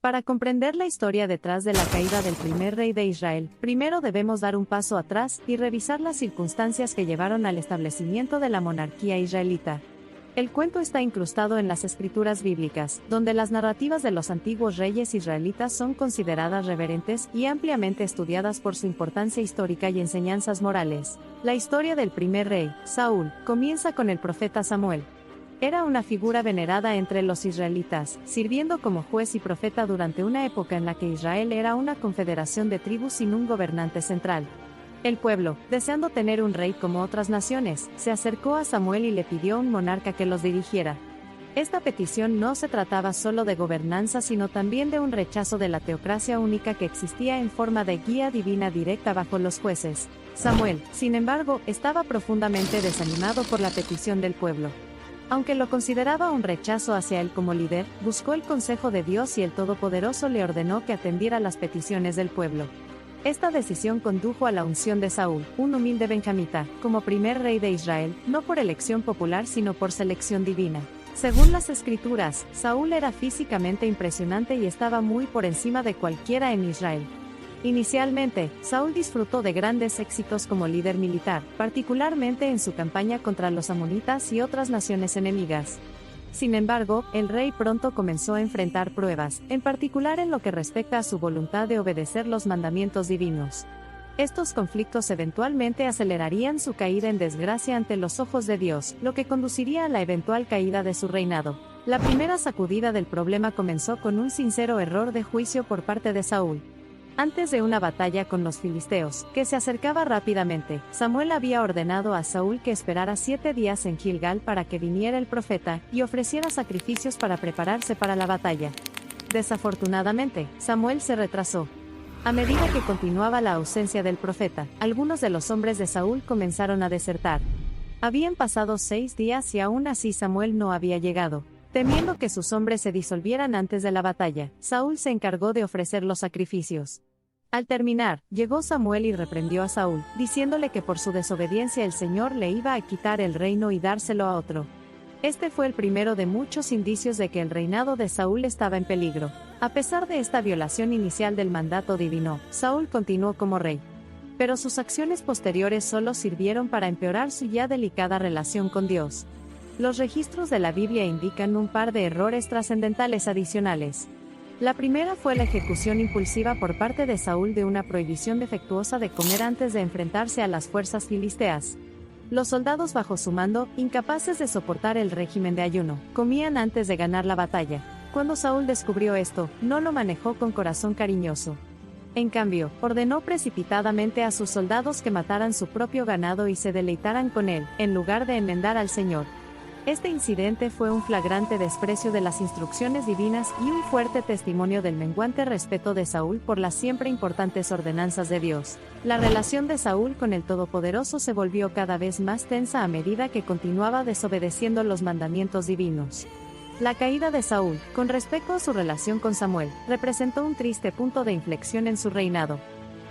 Para comprender la historia detrás de la caída del primer rey de Israel, primero debemos dar un paso atrás y revisar las circunstancias que llevaron al establecimiento de la monarquía israelita. El cuento está incrustado en las escrituras bíblicas, donde las narrativas de los antiguos reyes israelitas son consideradas reverentes y ampliamente estudiadas por su importancia histórica y enseñanzas morales. La historia del primer rey, Saúl, comienza con el profeta Samuel. Era una figura venerada entre los israelitas, sirviendo como juez y profeta durante una época en la que Israel era una confederación de tribus sin un gobernante central. El pueblo, deseando tener un rey como otras naciones, se acercó a Samuel y le pidió un monarca que los dirigiera. Esta petición no se trataba solo de gobernanza, sino también de un rechazo de la teocracia única que existía en forma de guía divina directa bajo los jueces. Samuel, sin embargo, estaba profundamente desanimado por la petición del pueblo. Aunque lo consideraba un rechazo hacia él como líder, buscó el consejo de Dios y el Todopoderoso le ordenó que atendiera las peticiones del pueblo. Esta decisión condujo a la unción de Saúl, un humilde benjamita, como primer rey de Israel, no por elección popular sino por selección divina. Según las escrituras, Saúl era físicamente impresionante y estaba muy por encima de cualquiera en Israel. Inicialmente, Saúl disfrutó de grandes éxitos como líder militar, particularmente en su campaña contra los amonitas y otras naciones enemigas. Sin embargo, el rey pronto comenzó a enfrentar pruebas, en particular en lo que respecta a su voluntad de obedecer los mandamientos divinos. Estos conflictos eventualmente acelerarían su caída en desgracia ante los ojos de Dios, lo que conduciría a la eventual caída de su reinado. La primera sacudida del problema comenzó con un sincero error de juicio por parte de Saúl. Antes de una batalla con los filisteos, que se acercaba rápidamente, Samuel había ordenado a Saúl que esperara 7 días en Gilgal para que viniera el profeta, y ofreciera sacrificios para prepararse para la batalla. Desafortunadamente, Samuel se retrasó. A medida que continuaba la ausencia del profeta, algunos de los hombres de Saúl comenzaron a desertar. Habían pasado 6 días y aún así Samuel no había llegado. Temiendo que sus hombres se disolvieran antes de la batalla, Saúl se encargó de ofrecer los sacrificios. Al terminar, llegó Samuel y reprendió a Saúl, diciéndole que por su desobediencia el Señor le iba a quitar el reino y dárselo a otro. Este fue el primero de muchos indicios de que el reinado de Saúl estaba en peligro. A pesar de esta violación inicial del mandato divino, Saúl continuó como rey. Pero sus acciones posteriores solo sirvieron para empeorar su ya delicada relación con Dios. Los registros de la Biblia indican un par de errores trascendentales adicionales. La primera fue la ejecución impulsiva por parte de Saúl de una prohibición defectuosa de comer antes de enfrentarse a las fuerzas filisteas. Los soldados bajo su mando, incapaces de soportar el régimen de ayuno, comían antes de ganar la batalla. Cuando Saúl descubrió esto, no lo manejó con corazón cariñoso. En cambio, ordenó precipitadamente a sus soldados que mataran su propio ganado y se deleitaran con él, en lugar de enmendar al Señor. Este incidente fue un flagrante desprecio de las instrucciones divinas y un fuerte testimonio del menguante respeto de Saúl por las siempre importantes ordenanzas de Dios. La relación de Saúl con el Todopoderoso se volvió cada vez más tensa a medida que continuaba desobedeciendo los mandamientos divinos. La caída de Saúl, con respecto a su relación con Samuel, representó un triste punto de inflexión en su reinado.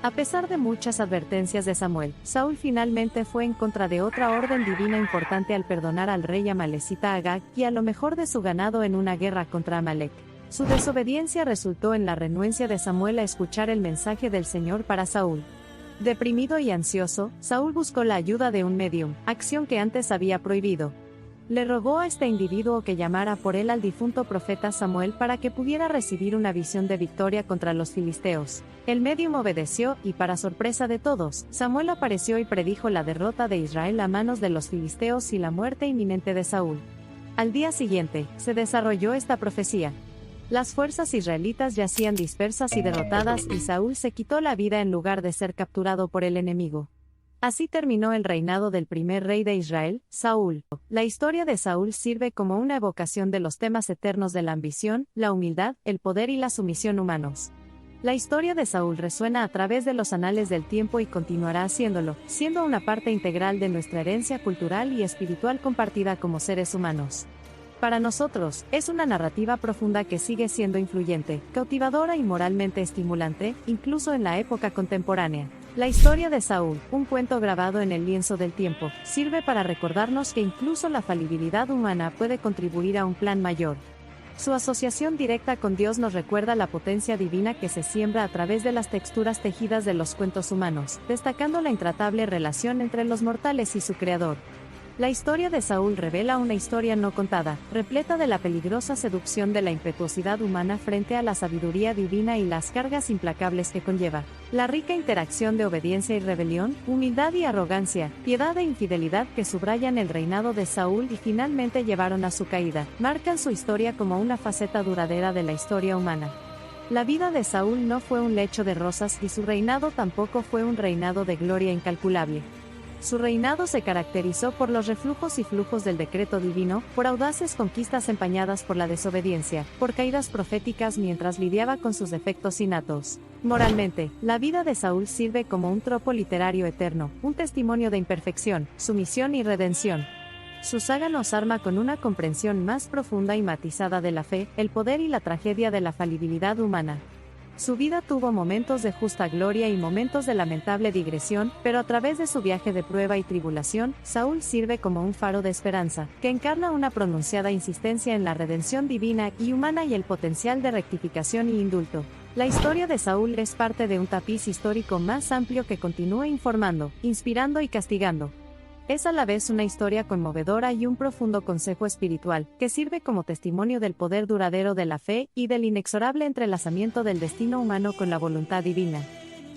A pesar de muchas advertencias de Samuel, Saúl finalmente fue en contra de otra orden divina importante al perdonar al rey amalecita Agag y a lo mejor de su ganado en una guerra contra Amalek. Su desobediencia resultó en la renuencia de Samuel a escuchar el mensaje del Señor para Saúl. Deprimido y ansioso, Saúl buscó la ayuda de un médium, acción que antes había prohibido. Le rogó a este individuo que llamara por él al difunto profeta Samuel para que pudiera recibir una visión de victoria contra los filisteos. El médium obedeció y, para sorpresa de todos, Samuel apareció y predijo la derrota de Israel a manos de los filisteos y la muerte inminente de Saúl. Al día siguiente, se desarrolló esta profecía. Las fuerzas israelitas yacían dispersas y derrotadas y Saúl se quitó la vida en lugar de ser capturado por el enemigo. Así terminó el reinado del primer rey de Israel, Saúl. La historia de Saúl sirve como una evocación de los temas eternos de la ambición, la humildad, el poder y la sumisión humanos. La historia de Saúl resuena a través de los anales del tiempo y continuará haciéndolo, siendo una parte integral de nuestra herencia cultural y espiritual compartida como seres humanos. Para nosotros, es una narrativa profunda que sigue siendo influyente, cautivadora y moralmente estimulante, incluso en la época contemporánea. La historia de Saúl, un cuento grabado en el lienzo del tiempo, sirve para recordarnos que incluso la falibilidad humana puede contribuir a un plan mayor. Su asociación directa con Dios nos recuerda la potencia divina que se siembra a través de las texturas tejidas de los cuentos humanos, destacando la intratable relación entre los mortales y su creador. La historia de Saúl revela una historia no contada, repleta de la peligrosa seducción de la impetuosidad humana frente a la sabiduría divina y las cargas implacables que conlleva. La rica interacción de obediencia y rebelión, humildad y arrogancia, piedad e infidelidad que subrayan el reinado de Saúl y finalmente llevaron a su caída, marcan su historia como una faceta duradera de la historia humana. La vida de Saúl no fue un lecho de rosas y su reinado tampoco fue un reinado de gloria incalculable. Su reinado se caracterizó por los reflujos y flujos del decreto divino, por audaces conquistas empañadas por la desobediencia, por caídas proféticas mientras lidiaba con sus defectos innatos. Moralmente, la vida de Saúl sirve como un tropo literario eterno, un testimonio de imperfección, sumisión y redención. Su saga nos arma con una comprensión más profunda y matizada de la fe, el poder y la tragedia de la falibilidad humana. Su vida tuvo momentos de justa gloria y momentos de lamentable digresión, pero a través de su viaje de prueba y tribulación, Saúl sirve como un faro de esperanza, que encarna una pronunciada insistencia en la redención divina y humana y el potencial de rectificación y indulto. La historia de Saúl es parte de un tapiz histórico más amplio que continúa informando, inspirando y castigando. Es a la vez una historia conmovedora y un profundo consejo espiritual, que sirve como testimonio del poder duradero de la fe y del inexorable entrelazamiento del destino humano con la voluntad divina.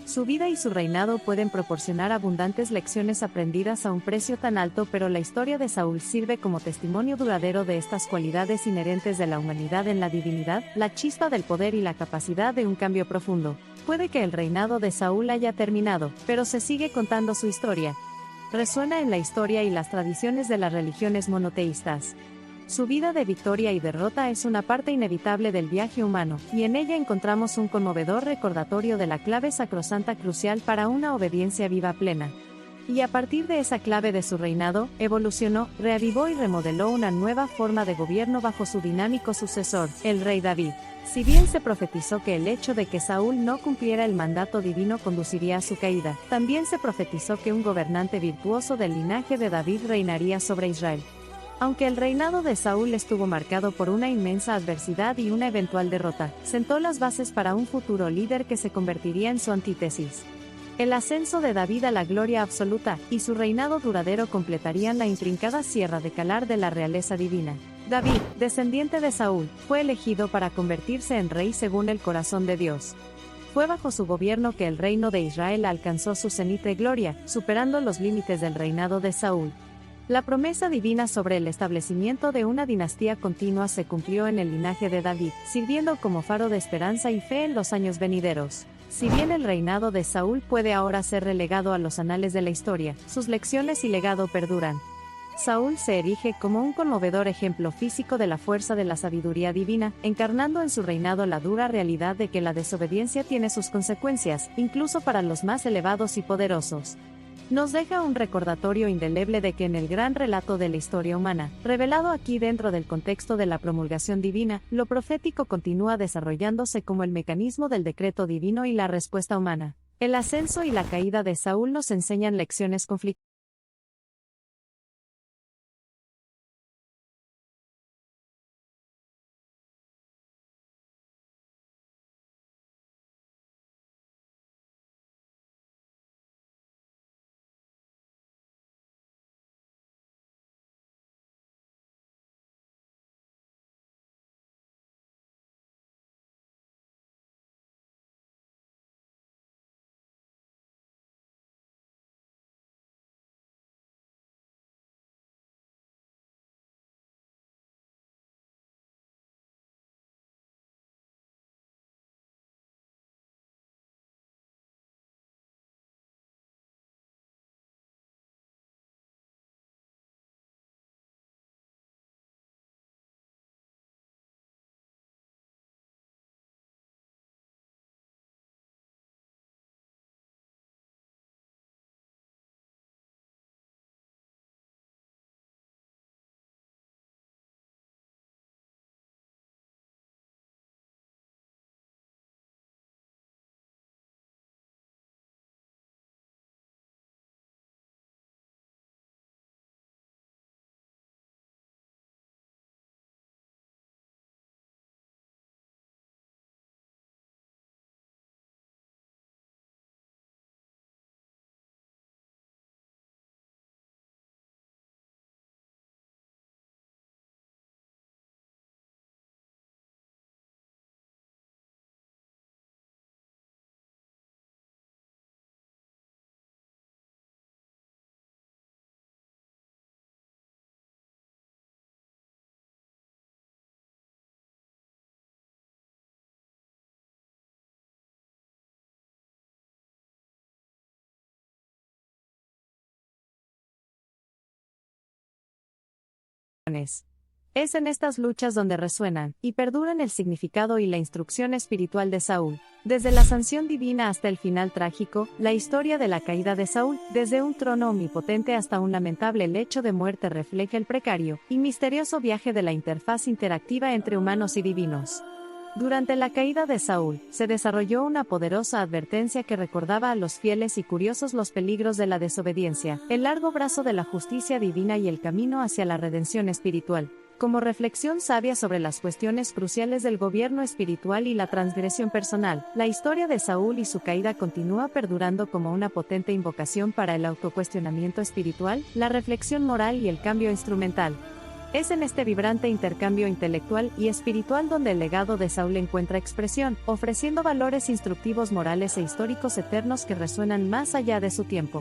Su vida y su reinado pueden proporcionar abundantes lecciones aprendidas a un precio tan alto, pero la historia de Saúl sirve como testimonio duradero de estas cualidades inherentes de la humanidad en la divinidad, la chispa del poder y la capacidad de un cambio profundo. Puede que el reinado de Saúl haya terminado, pero se sigue contando su historia. Resuena en la historia y las tradiciones de las religiones monoteístas. Su vida de victoria y derrota es una parte inevitable del viaje humano, y en ella encontramos un conmovedor recordatorio de la clave sacrosanta crucial para una obediencia viva plena. Y a partir de esa clave de su reinado, evolucionó, reavivó y remodeló una nueva forma de gobierno bajo su dinámico sucesor, el rey David. Si bien se profetizó que el hecho de que Saúl no cumpliera el mandato divino conduciría a su caída, también se profetizó que un gobernante virtuoso del linaje de David reinaría sobre Israel. Aunque el reinado de Saúl estuvo marcado por una inmensa adversidad y una eventual derrota, sentó las bases para un futuro líder que se convertiría en su antítesis. El ascenso de David a la gloria absoluta y su reinado duradero completarían la intrincada sierra de calar de la realeza divina. David, descendiente de Saúl, fue elegido para convertirse en rey según el corazón de Dios. Fue bajo su gobierno que el reino de Israel alcanzó su cenit de gloria, superando los límites del reinado de Saúl. La promesa divina sobre el establecimiento de una dinastía continua se cumplió en el linaje de David, sirviendo como faro de esperanza y fe en los años venideros. Si bien el reinado de Saúl puede ahora ser relegado a los anales de la historia, sus lecciones y legado perduran. Saúl se erige como un conmovedor ejemplo físico de la fuerza de la sabiduría divina, encarnando en su reinado la dura realidad de que la desobediencia tiene sus consecuencias, incluso para los más elevados y poderosos. Nos deja un recordatorio indeleble de que en el gran relato de la historia humana, revelado aquí dentro del contexto de la promulgación divina, lo profético continúa desarrollándose como el mecanismo del decreto divino y la respuesta humana. El ascenso y la caída de Saúl nos enseñan lecciones conflictivas. Es en estas luchas donde resuenan y perduran el significado y la instrucción espiritual de Saúl. Desde la sanción divina hasta el final trágico, la historia de la caída de Saúl, desde un trono omnipotente hasta un lamentable lecho de muerte, refleja el precario y misterioso viaje de la interfaz interactiva entre humanos y divinos. Durante la caída de Saúl, se desarrolló una poderosa advertencia que recordaba a los fieles y curiosos los peligros de la desobediencia, el largo brazo de la justicia divina y el camino hacia la redención espiritual. Como reflexión sabia sobre las cuestiones cruciales del gobierno espiritual y la transgresión personal, la historia de Saúl y su caída continúa perdurando como una potente invocación para el autocuestionamiento espiritual, la reflexión moral y el cambio instrumental. Es en este vibrante intercambio intelectual y espiritual donde el legado de Saúl encuentra expresión, ofreciendo valores instructivos morales e históricos eternos que resuenan más allá de su tiempo.